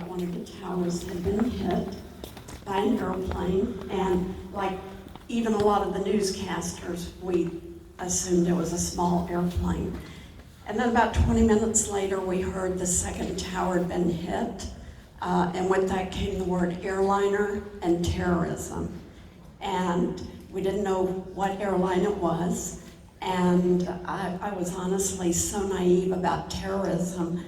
that one of the towers had been hit by an airplane, and like even a lot of the newscasters, we assumed it was a small airplane. And then about 20 minutes later, we heard the second tower had been hit, and with that came the word airliner and terrorism. And we didn't know what airline it was, and I was honestly so naive about terrorism.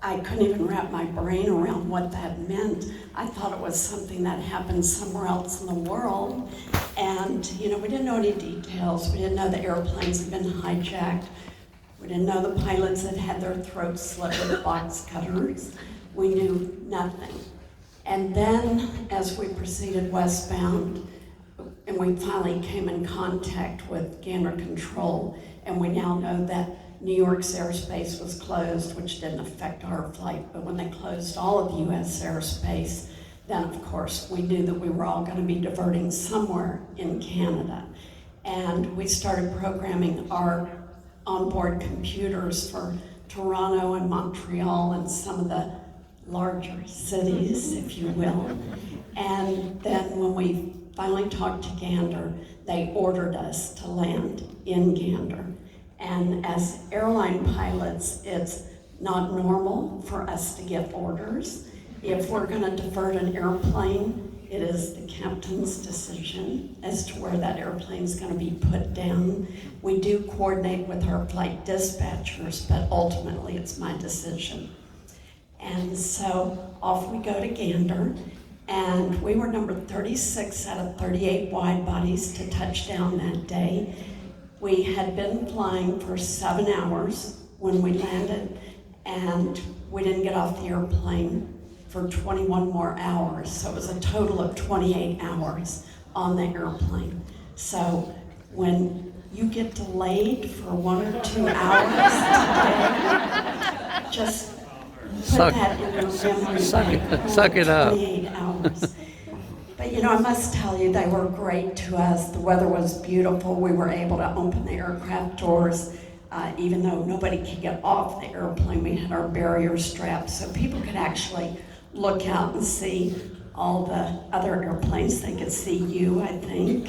I couldn't even wrap my brain around what that meant. I thought it was something that happened somewhere else in the world. And, we didn't know any details. We didn't know the airplanes had been hijacked. We didn't know the pilots had had their throats slit with box cutters. We knew nothing. And then, as we proceeded westbound, and we finally came in contact with Gander Control, and we now know that New York's airspace was closed, which didn't affect our flight, but when they closed all of US airspace, then of course we knew that we were all going to be diverting somewhere in Canada. And we started programming our onboard computers for Toronto and Montreal and some of the larger cities, if you will. And then when we finally talked to Gander, they ordered us to land in Gander. And as airline pilots, it's not normal for us to get orders. If we're going to divert an airplane, it is the captain's decision as to where that airplane is going to be put down. We do coordinate with our flight dispatchers, but ultimately it's my decision. And so off we go to Gander, and we were number 36 out of 38 wide bodies to touch down that day. We had been flying for 7 hours when we landed, and we didn't get off the airplane for 21 more hours. So it was a total of 28 hours on the airplane. So when you get delayed for 1 or 2 hours today, just put that in your memory. Suck it up. 28 hours. But I must tell you, they were great to us. The weather was beautiful. We were able to open the aircraft doors, even though nobody could get off the airplane. We had our barrier straps, so people could actually look out and see all the other airplanes. They could see you, I think.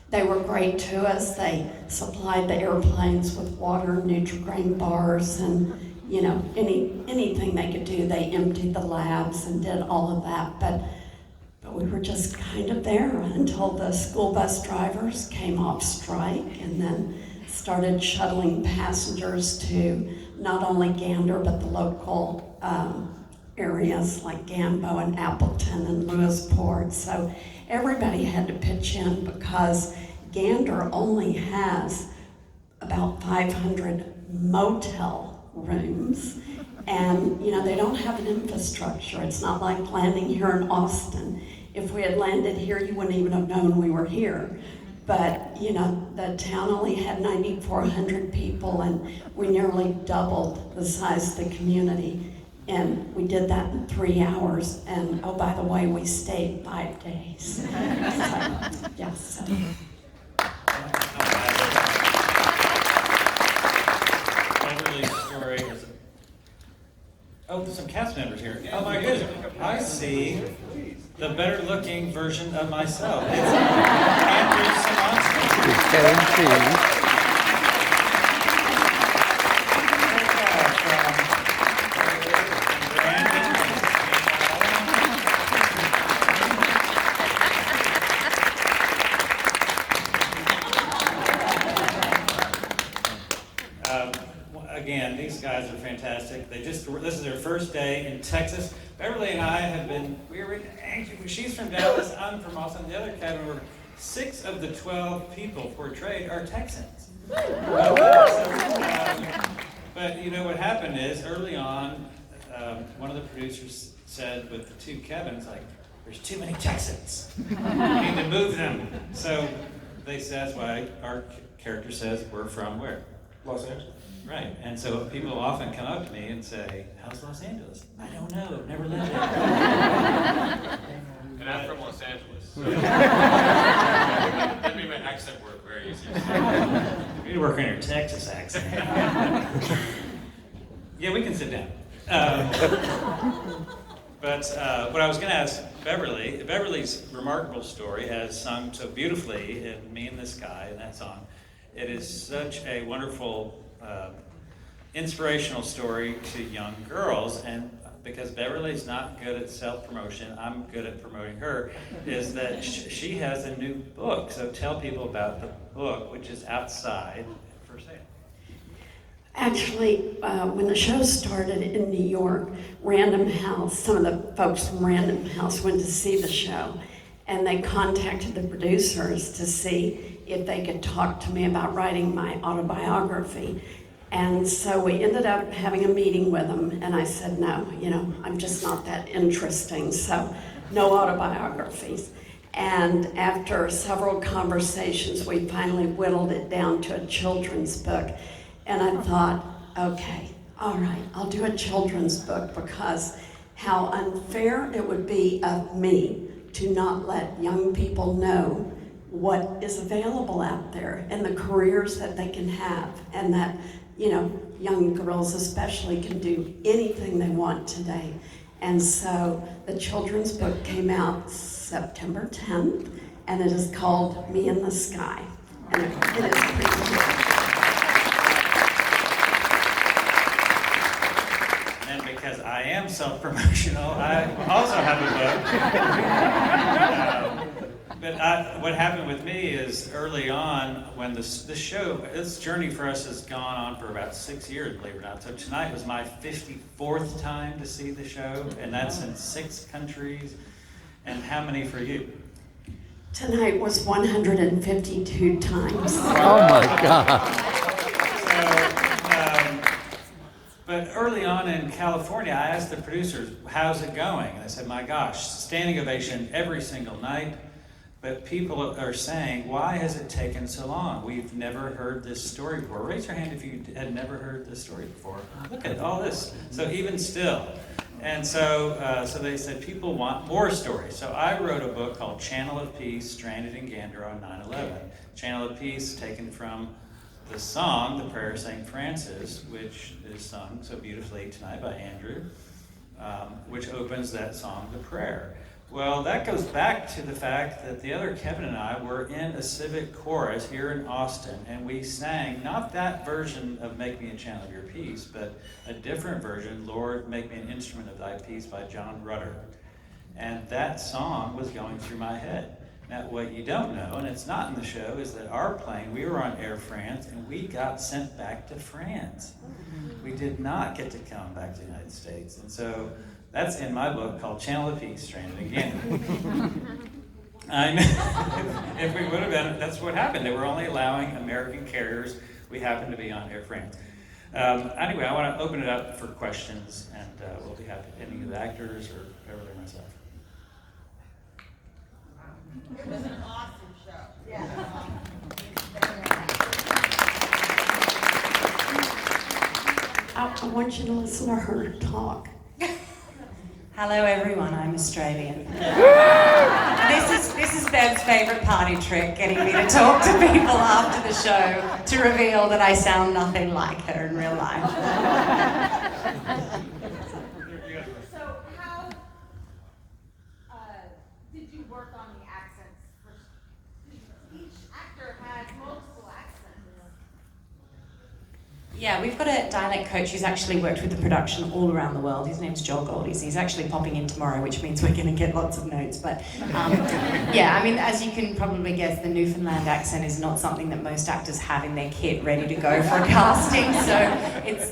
They were great to us. They supplied the airplanes with water, Nutri-Grain bars, and anything they could do. They emptied the labs and did all of that, but we were just kind of there until the school bus drivers came off strike and then started shuttling passengers to not only Gander, but the local areas like Gambo and Appleton and Lewisport. So everybody had to pitch in because Gander only has about 500 motel rooms, and they don't have an infrastructure. It's not like landing here in Austin. If we had landed here, you wouldn't even have known we were here. But the town only had 9,400 people, and we nearly doubled the size of the community. And we did that in 3 hours. And oh, by the way, we stayed 5 days. So, yes. Beverly's story is. Oh, there's some cast members here. Oh my goodness! I see the better-looking version of myself. It's Andrew Simonson. Again, these guys are fantastic. This is their first day in Texas. Beverly and I she's from Dallas, I'm from Austin. The other cabin were 6 of the 12 people portrayed are Texans. But what happened is early on, one of the producers said with the 2 cabins, there's too many Texans. We need to move them. So they said, that's why our character says we're from where? Los Angeles. Right, and so people often come up to me and say, how's Los Angeles? I don't know, I've never lived there. And I'm from Los Angeles. So that made my accent work very easy. You need to work on your Texas accent. Yeah, we can sit down. But what I was going to ask Beverly's remarkable story has sung so beautifully in Me and the Sky in that song. It is such a wonderful, inspirational story to young girls, and because Beverly's not good at self-promotion, I'm good at promoting her, is that she has a new book. So tell people about the book, which is outside for sale. Actually, when the show started in New York, Random House, some of the folks from Random House went to see the show, and they contacted the producers to see if they could talk to me about writing my autobiography. And so we ended up having a meeting with them, and I said, no, I'm just not that interesting, so no autobiographies. And after several conversations, we finally whittled it down to a children's book. And I thought, okay, all right, I'll do a children's book, because how unfair it would be of me to not let young people know what is available out there and the careers that they can have, and that, young girls especially can do anything they want today. And so the children's book came out September 10th, and it is called Me and the Sky. And it is pretty cool. Because I am self-promotional, I also have a book. But what happened with me is early on, when this journey for us has gone on for about 6 years, believe it or not. So tonight was my 54th time to see the show, and that's in 6 countries. And how many for you? Tonight was 152 times. Oh my God. But early on in California, I asked the producers, how's it going? And they said, my gosh, standing ovation every single night. But people are saying, why has it taken so long? We've never heard this story before. Raise your hand if you had never heard this story before. Look at all this. So even still. And so they said people want more stories. So I wrote a book called Channel of Peace, Stranded in Gander on 9/11. Channel of Peace taken from the song, the Prayer of St. Francis, which is sung so beautifully tonight by Andrew, which opens that song, the prayer. Well, that goes back to the fact that the other Kevin and I were in a civic chorus here in Austin, and we sang not that version of Make Me a Channel of Your Peace, but a different version, Lord, Make Me an Instrument of Thy Peace by John Rutter. And that song was going through my head. Now, what you don't know, and it's not in the show, is that our plane, we were on Air France, and we got sent back to France. We did not get to come back to the United States. And so that's in my book called Channel of Peace, Stranded in Gander. I know. If we would have been, that's what happened. They were only allowing American carriers. We happened to be on Air France. Anyway, I want to open it up for questions, and we'll be happy. Any of the actors or Beverly or myself. It was an awesome show. Yeah. I want you to listen to her talk. Hello everyone, I'm Australian. This is Bev's favourite party trick, getting me to talk to people after the show to reveal that I sound nothing like her in real life. So how did you work on the accents? Each actor has multiple accents. Yeah, we've got a dialect coach who's actually worked with the production all around the world. His name's Joel Goldies. He's actually popping in tomorrow, which means we're going to get lots of notes. But yeah, I mean, as you can probably guess, the Newfoundland accent is not something that most actors have in their kit ready to go for a casting. So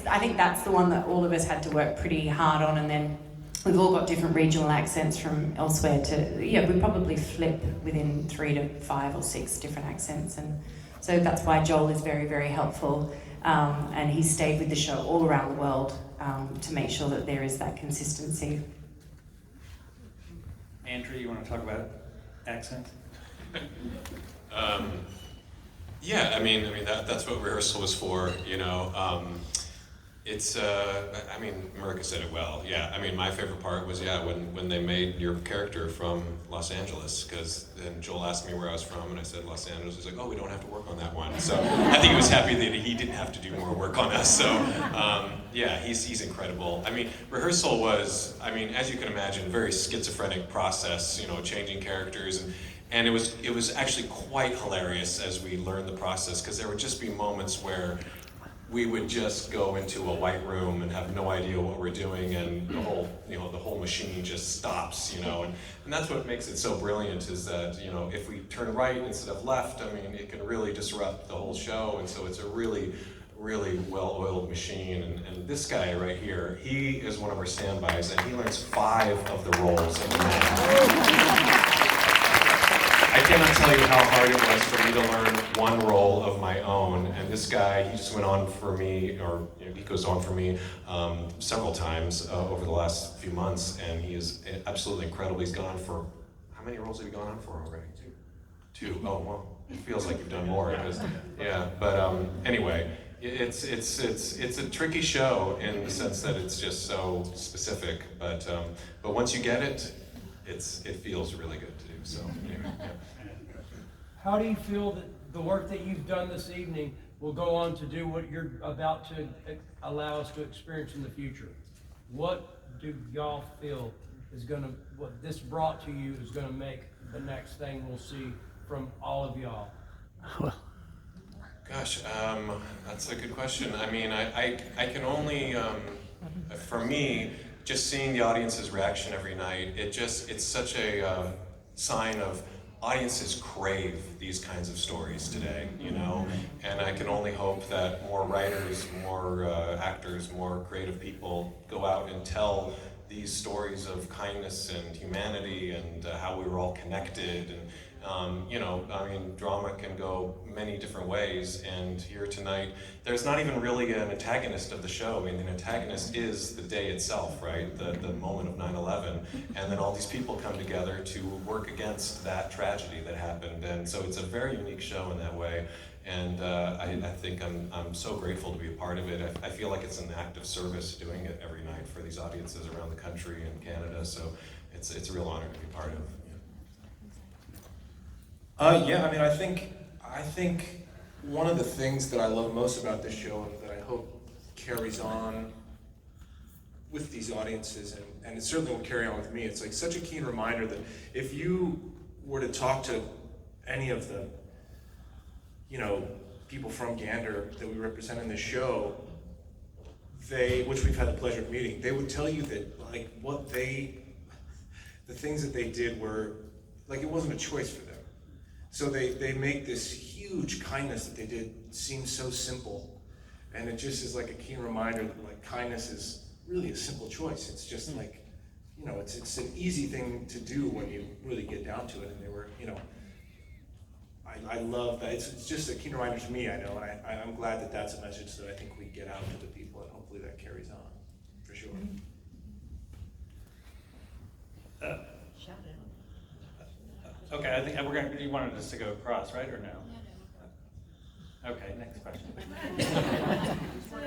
I think that's the one that all of us had to work pretty hard on. And then we've all got different regional accents from elsewhere we probably flip within 3 to 5 or 6 different accents. And so that's why Joel is very, very helpful. And he stayed with the show all around the world to make sure that there is that consistency. Andrew, you want to talk about accent? Yeah, I mean that's what rehearsal was for, It's, I mean, America said it well. Yeah, I mean, my favorite part was, yeah, when they made your character from Los Angeles, because then Joel asked me where I was from, and I said Los Angeles. He's like, oh, we don't have to work on that one. So I think he was happy that he didn't have to do more work on us. So yeah, he's incredible. I mean, rehearsal was, I mean, as you can imagine, a very schizophrenic process, you know, changing characters, and it was actually quite hilarious as we learned the process, because there would just be moments where we would just go into a white room and have no idea what we're doing, and the whole machine just stops, you know, and that's what makes it so brilliant, is that, you know, if we turn right instead of left, I mean, it can really disrupt the whole show, and so it's a really, really well-oiled machine, and this guy right here, he is one of our standbys, and he learns 5 of the roles in the man. I cannot tell you how hard it was for me to learn one role of my own, and this guy, he just went on for me, or you know, he goes on for me several times over the last few months, and he is absolutely incredible. He's gone for, how many roles have you gone on for already? 2. Oh, well, it feels like you've done more, because, yeah, but anyway, it's a tricky show in the sense that it's just so specific, but once you get it, it feels really good to do, so anyway, yeah. How do you feel that the work that you've done this evening will go on to do what you're about to allow us to experience in the future? What do y'all feel is what this brought to you is gonna make the next thing we'll see from all of y'all? Gosh, that's a good question. I mean, I can only, for me, just seeing the audience's reaction every night, it's such a sign of audiences crave these kinds of stories today, you know? And I can only hope that more writers, more actors, more creative people go out and tell these stories of kindness and humanity, and how we were all connected, and you know, I mean, drama can go many different ways, and here tonight, there's not even really an antagonist of the show. I mean, the antagonist is the day itself, right? The moment of 9/11, and then all these people come together to work against that tragedy that happened, and so it's a very unique show in that way, and I think I'm so grateful to be a part of it. I feel like it's an act of service doing it every night for these audiences around the country and Canada, so it's a real honor to be part of. Yeah, I mean, I think one of the things that I love most about this show, and that I hope carries on with these audiences, and it certainly will carry on with me, it's like such a keen reminder that if you were to talk to any of the, you know, people from Gander that we represent in this show, which we've had the pleasure of meeting, they would tell you that, like, the things that they did were, like, it wasn't a choice for them. So they make this huge kindness that they did seem so simple, and it just is like a keen reminder that, like, kindness is really a simple choice. It's just like, you know, it's an easy thing to do when you really get down to it. And they were, you know, I love that. It's just a keen reminder to me, I know, and I'm glad that that's a message that I think we get out to the people, and hopefully that carries on, for sure. Okay, I think you wanted us to go across, right, or no? Okay, next question. So,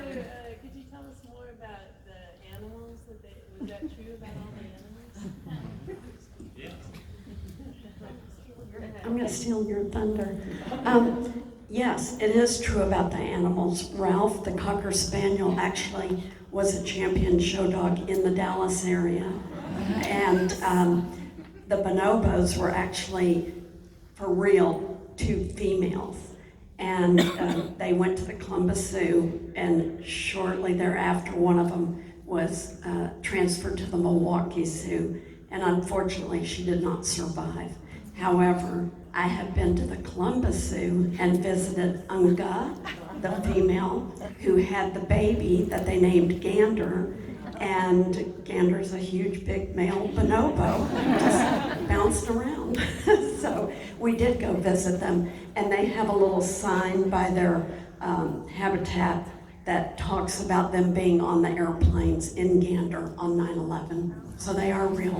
could you tell us more about the animals? Was that true about all the animals? Yeah. I'm going to steal your thunder. Yes, it is true about the animals. Ralph, the Cocker Spaniel, actually was a champion show dog in the Dallas area. And the bonobos were actually, for real, 2 females. And they went to the Columbus Zoo, and shortly thereafter, one of them was transferred to the Milwaukee Zoo. And unfortunately, she did not survive. However, I have been to the Columbus Zoo and visited Unga, the female, who had the baby that they named Gander. And Gander's a huge, big male bonobo, just bounced around. So we did go visit them, and they have a little sign by their habitat that talks about them being on the airplanes in Gander on 9/11. So they are real. I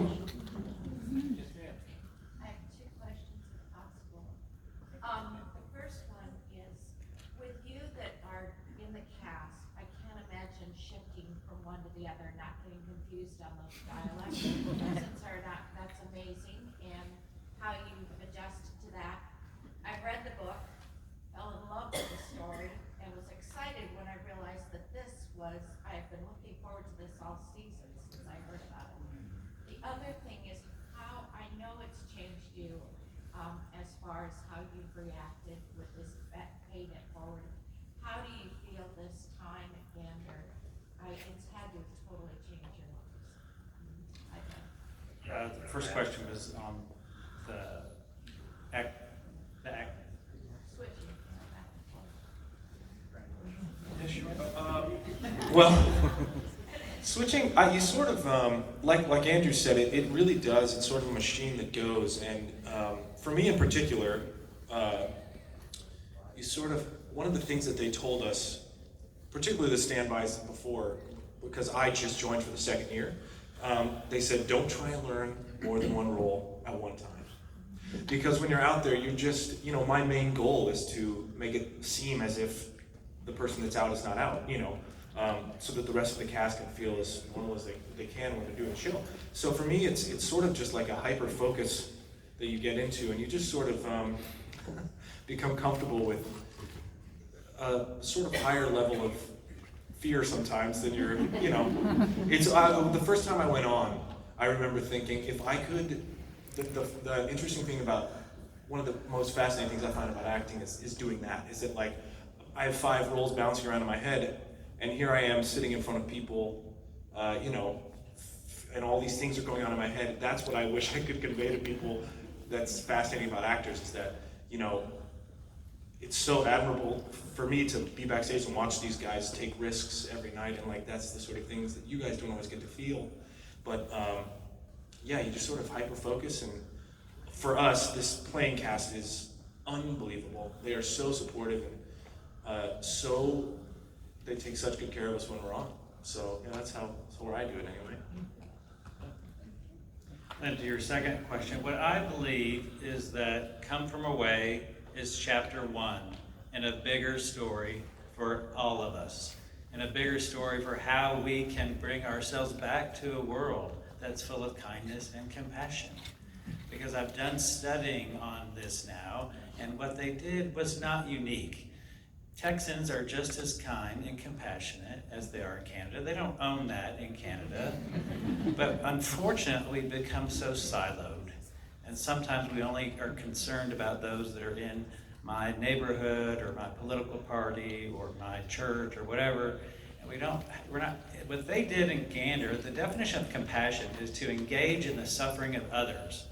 have 2 questions if possible. The first one is, with you that are in the cast, I can't imagine dialect. Accents are that's amazing, and how you adjust to that. I read the book, fell in love with the story, and was excited when I realized that I have been looking forward to this all season since I heard about it. The other thing is how I know it's changed you as far as how you've reacted with this paying it forward. How do you feel this time at Gander? It's had to totally change your lives. The first question was on the act. Switching back and forth. Yeah, sure. Well, switching, you sort of, like Andrew said, it really does. It's sort of a machine that goes. And for me in particular, you sort of, one of the things that they told us, particularly the standbys before, because I just joined for the second year, they said, don't try and learn more than one role at one time. Because when you're out there, you just, my main goal is to make it seem as if the person that's out is not out, so that the rest of the cast can feel as normal as they can when they're doing the show. So for me, it's sort of just like a hyper focus that you get into, and you just sort of become comfortable with a sort of higher level of fear sometimes than you're, It's the first time I went on, I remember thinking, if I could, the interesting thing about, one of the most fascinating things I find about acting is doing that, is that like, I have 5 roles bouncing around in my head, and here I am sitting in front of people, and all these things are going on in my head. That's what I wish I could convey to people that's fascinating about actors, is that, it's so admirable for me to be backstage and watch these guys take risks every night, and like that's the sort of things that you guys don't always get to feel. But yeah, you just sort of hyper focus, and for us, this playing cast is unbelievable. They are so supportive, and they take such good care of us when we're on. So yeah, that's where I do it anyway. And to your second question, what I believe is that Come From Away is chapter 1 in a bigger story for all of us, in a bigger story for how we can bring ourselves back to a world that's full of kindness and compassion. Because I've done studying on this now, and what they did was not unique. Texans are just as kind and compassionate as they are in Canada. They don't own that in Canada. But unfortunately, we've become so siloed. And sometimes we only are concerned about those that are in my neighborhood or my political party or my church or whatever. And we're not, what they did in Gander, the definition of compassion is to engage in the suffering of others.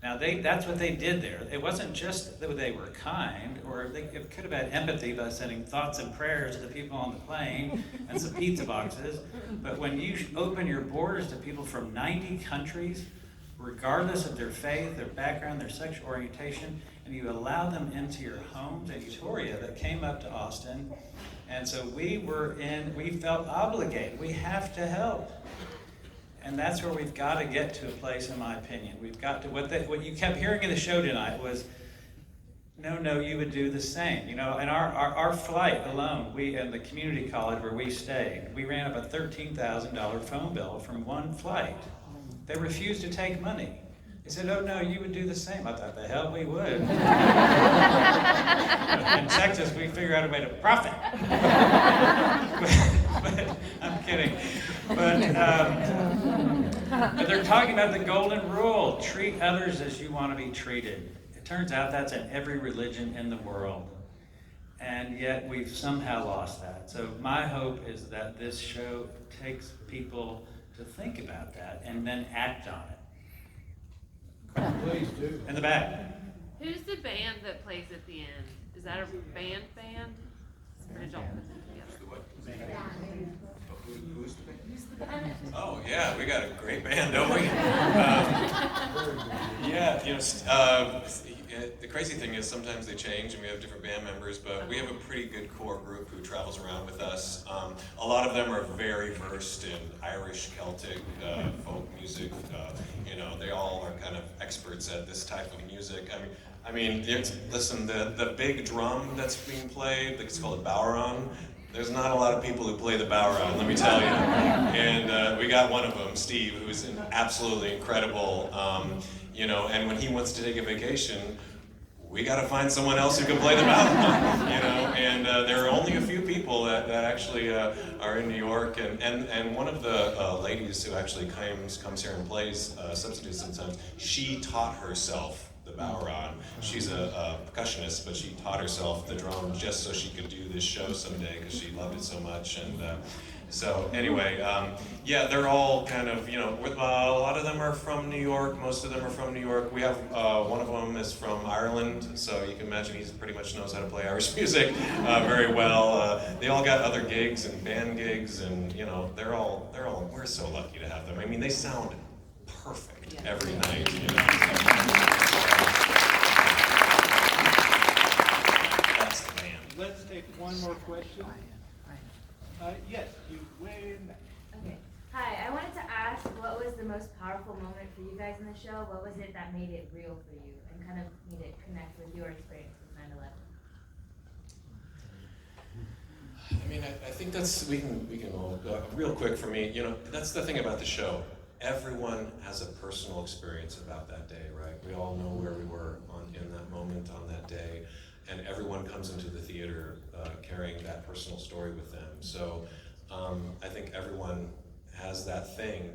Now, that's what they did there. It wasn't just that they were kind, or it could have had empathy by sending thoughts and prayers to the people on the plane and some pizza boxes. But when you open your borders to people from 90 countries, regardless of their faith, their background, their sexual orientation, and you allow them into your homes, and Victoria that came up to Austin, and so we felt obligated. We have to help. And that's where we've got to get to a place, in my opinion. We've got to, what you kept hearing in the show tonight was, no, you would do the same. And our flight alone, we in the community college where we stayed, we ran up a $13,000 phone bill from one flight. They refused to take money. They said, oh no, you would do the same. I thought, the hell we would. In Texas, we figure out a way to profit. but I'm kidding. But they're talking about the golden rule. Treat others as you want to be treated. It turns out that's in every religion in the world. And yet we've somehow lost that. So my hope is that this show takes people to think about that and then act on it. Please do. In the back. Who's the band that plays at the end? Is that a band? Or did y'all put them together? Who's the band? Oh yeah, we got a great band, don't we? The crazy thing is sometimes they change and we have different band members, but we have a pretty good core group who travels around with us. A lot of them are very versed in Irish, Celtic, folk music. They all are kind of experts at this type of music. Listen, the big drum that's being played, it's called a bowron. There's not a lot of people who play the Bowron, let me tell you. And we got one of them, Steve, who's absolutely incredible. And when he wants to take a vacation, we got to find someone else who can play the Bowron, And there are only a few people that actually are in New York. And one of the ladies who actually comes here and plays substitutes sometimes, she taught herself the Bowron. She's a percussionist, but she taught herself the drum just so she could do this show someday because she loved it so much. And so anyway, they're all kind of, a lot of them are from New York, most of them are from New York. We have, one of them is from Ireland, so you can imagine he pretty much knows how to play Irish music very well. They all got other gigs and band gigs, and we're so lucky to have them. I mean, they sound perfect every night, That's the band. Let's take one more question. Yes, you way in there. Okay. Hi, I wanted to ask, what was the most powerful moment for you guys in the show? What was it that made it real for you and kind of made it connect with your experience with 9/11? I mean, I think we can all, real quick for me, that's the thing about the show. Everyone has a personal experience about that day, right? We all know where we were in that moment on that day, and everyone comes into the theater carrying that personal story with them. So I think everyone has that thing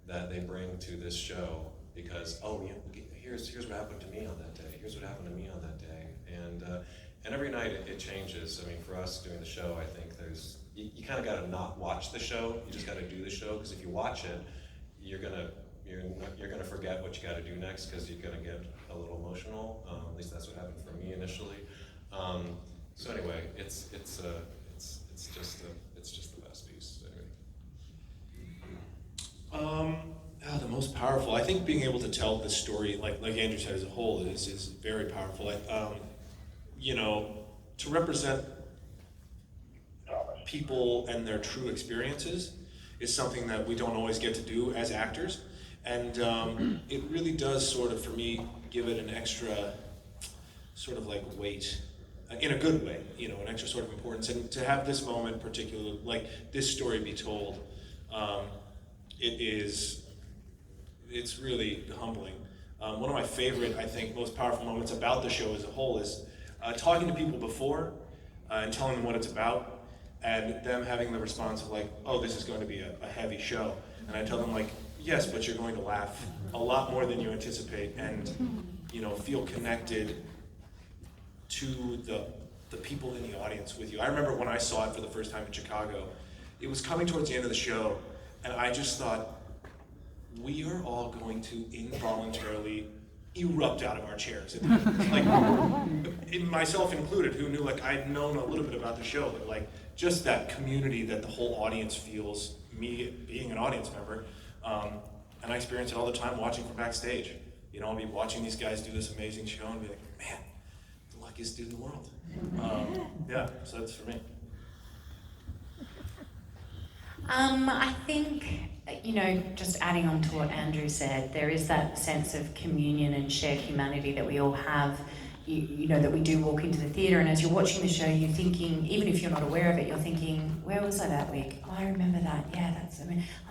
that they bring to this show because, here's what happened to me on that day. Here's what happened to me on that day. And every night it changes. I mean, for us doing the show, I think you kind of got to not watch the show. You just got to do the show, because if you watch it, you're gonna forget what you got to do next, because you're gonna get a little emotional. At least that's what happened for me initially. So anyway, it's just the best piece. Anyway. The most powerful. I think being able to tell the story, like Andrew said, as a whole, is very powerful. To represent people and their true experiences is something that we don't always get to do as actors, and it really does sort of, for me, give it an extra sort of like weight, in a good way, an extra sort of importance. And to have this moment, particularly, like this story be told, it's really humbling. One of my favorite, I think, most powerful moments about the show as a whole is talking to people before and telling them what it's about, and them having the response of like, oh, this is going to be a heavy show. And I tell them like, yes, but you're going to laugh a lot more than you anticipate, and feel connected to the people in the audience with you. I remember when I saw it for the first time in Chicago, it was coming towards the end of the show, and I just thought, we are all going to involuntarily erupt out of our chairs. Like, myself included, who knew, I'd known a little bit about the show, but just that community that the whole audience feels, me being an audience member, and I experience it all the time watching from backstage. I'll be watching these guys do this amazing show and be like, man, the luckiest dude in the world. So that's for me. I think, just adding on to what Andrew said, there is that sense of communion and shared humanity that we all have, that we do walk into the theatre, and as you're watching the show, you're thinking, even if you're not aware of it, you're thinking, where was I that week? Oh, I remember that. Yeah,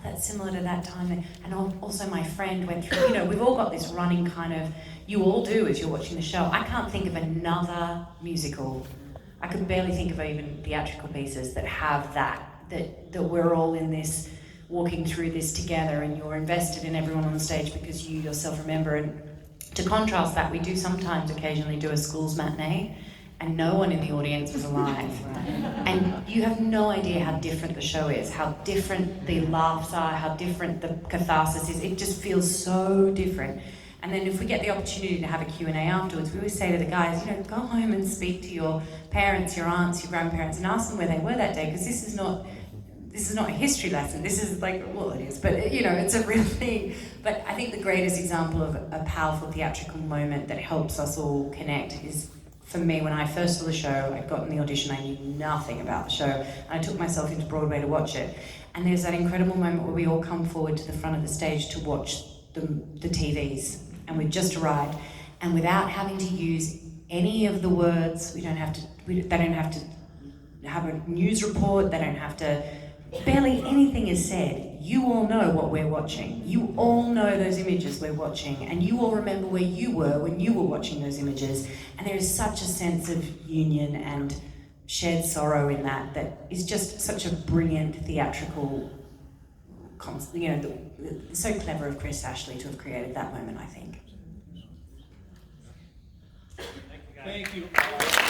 that's similar to that time. And also my friend went through, we've all got this running kind of, you all do as you're watching the show. I can't think of another musical, I could barely think of even theatrical pieces that have that we're all in this, walking through this together, and you're invested in everyone on the stage because you yourself remember. And to contrast that, we do sometimes occasionally do a schools matinee, and no one in the audience was alive. And you have no idea how different the show is, how different the laughs are, how different the catharsis is. It just feels so different. And then if we get the opportunity to have a Q&A afterwards, we always say to the guys, go home and speak to your parents, your aunts, your grandparents, and ask them where they were that day, because this is not a history lesson. This is well, it is, but it's a real thing. But I think the greatest example of a powerful theatrical moment that helps us all connect is, for me, when I first saw the show, I'd gotten the audition, I knew nothing about the show, and I took myself into Broadway to watch it. And there's that incredible moment where we all come forward to the front of the stage to watch the TVs, and we've just arrived, and without having to use any of the words, they don't have to have a news report, they don't have to, barely anything is said. You all know what we're watching. You all know those images we're watching, and you all remember where you were when you were watching those images. And there is such a sense of union and shared sorrow in that is just such a brilliant theatrical, so clever of Chris Ashley to have created that moment, I think. Thank you, guys. Thank you.